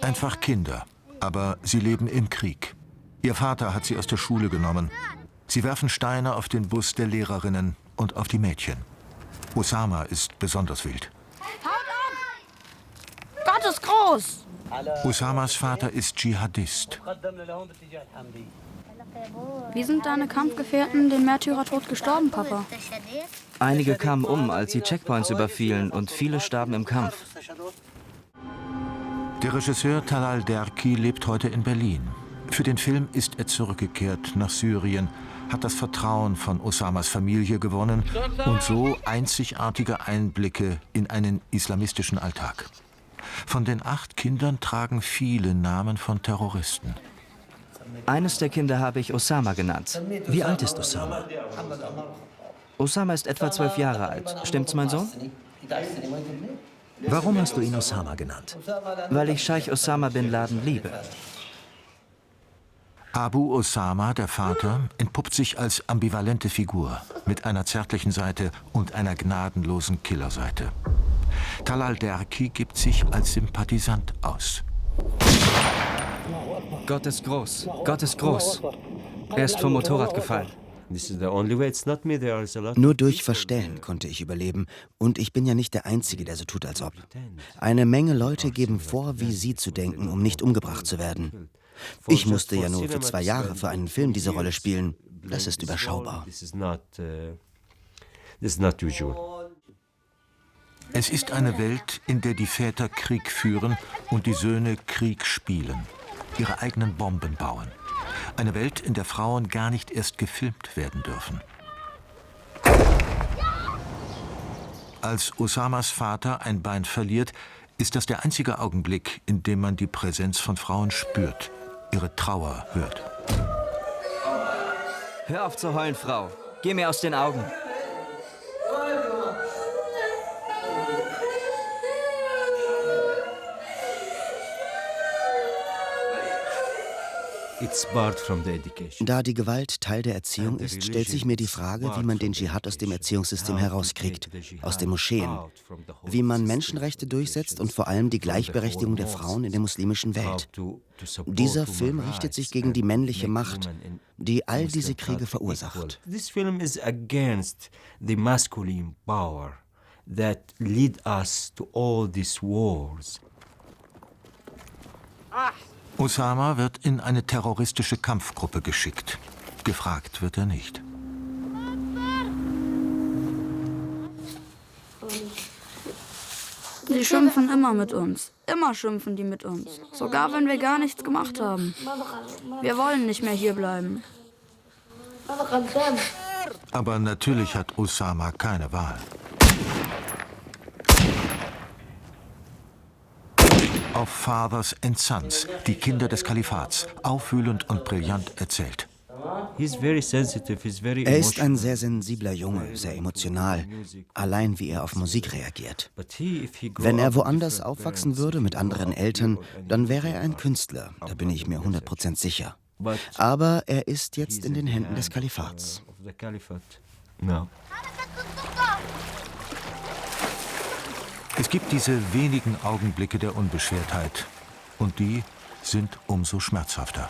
Einfach Kinder, aber sie leben im Krieg. Ihr Vater hat sie aus der Schule genommen. Sie werfen Steine auf den Bus der Lehrerinnen und auf die Mädchen. Osama ist besonders wild. Haut ab! Gott ist groß! Osamas Vater ist Dschihadist. Wie sind deine Kampfgefährten den Märtyrertod gestorben, Papa? Einige kamen um, als sie Checkpoints überfielen, und viele starben im Kampf. Der Regisseur Talal Derki lebt heute in Berlin. Für den Film ist er zurückgekehrt nach Syrien, hat das Vertrauen von Osamas Familie gewonnen und so einzigartige Einblicke in einen islamistischen Alltag. Von den 8 Kindern tragen viele Namen von Terroristen. Eines der Kinder habe ich Osama genannt. Wie alt ist Osama? Osama ist etwa 12 Jahre alt. Stimmt's, mein Sohn? Warum hast du ihn Osama genannt? Weil ich Scheich Osama bin Laden liebe. Abu Osama, der Vater, entpuppt sich als ambivalente Figur mit einer zärtlichen Seite und einer gnadenlosen Killerseite. Talal Derki gibt sich als Sympathisant aus. Gott ist groß. Gott ist groß. Er ist vom Motorrad gefallen. Nur durch Verstellen konnte ich überleben. Und ich bin ja nicht der Einzige, der so tut, als ob. Eine Menge Leute geben vor, wie sie zu denken, um nicht umgebracht zu werden. Ich musste ja nur für 2 Jahre für einen Film diese Rolle spielen. Das ist überschaubar. Es ist eine Welt, in der die Väter Krieg führen und die Söhne Krieg spielen, ihre eigenen Bomben bauen. Eine Welt, in der Frauen gar nicht erst gefilmt werden dürfen. Als Osamas Vater ein Bein verliert, ist das der einzige Augenblick, in dem man die Präsenz von Frauen spürt, ihre Trauer hört. Hör auf zu heulen, Frau. Geh mir aus den Augen. Da die Gewalt Teil der Erziehung ist, stellt sich mir die Frage, wie man den Dschihad aus dem Erziehungssystem herauskriegt, aus den Moscheen, wie man Menschenrechte durchsetzt und vor allem die Gleichberechtigung der Frauen in der muslimischen Welt. Dieser Film richtet sich gegen die männliche Macht, die all diese Kriege verursacht. This film is against the masculine power that lead us to all these wars. Osama wird in eine terroristische Kampfgruppe geschickt. Gefragt wird er nicht. Die schimpfen immer mit uns. Immer schimpfen die mit uns. Sogar wenn wir gar nichts gemacht haben. Wir wollen nicht mehr hierbleiben. Aber natürlich hat Osama keine Wahl. Auf Fathers and Sons, die Kinder des Kalifats, aufwühlend und brillant erzählt. Er ist ein sehr sensibler Junge, sehr emotional, allein wie er auf Musik reagiert. Wenn er woanders aufwachsen würde mit anderen Eltern, dann wäre er ein Künstler, da bin ich mir 100% sicher. Aber er ist jetzt in den Händen des Kalifats. Es gibt diese wenigen Augenblicke der Unbeschwertheit und die sind umso schmerzhafter.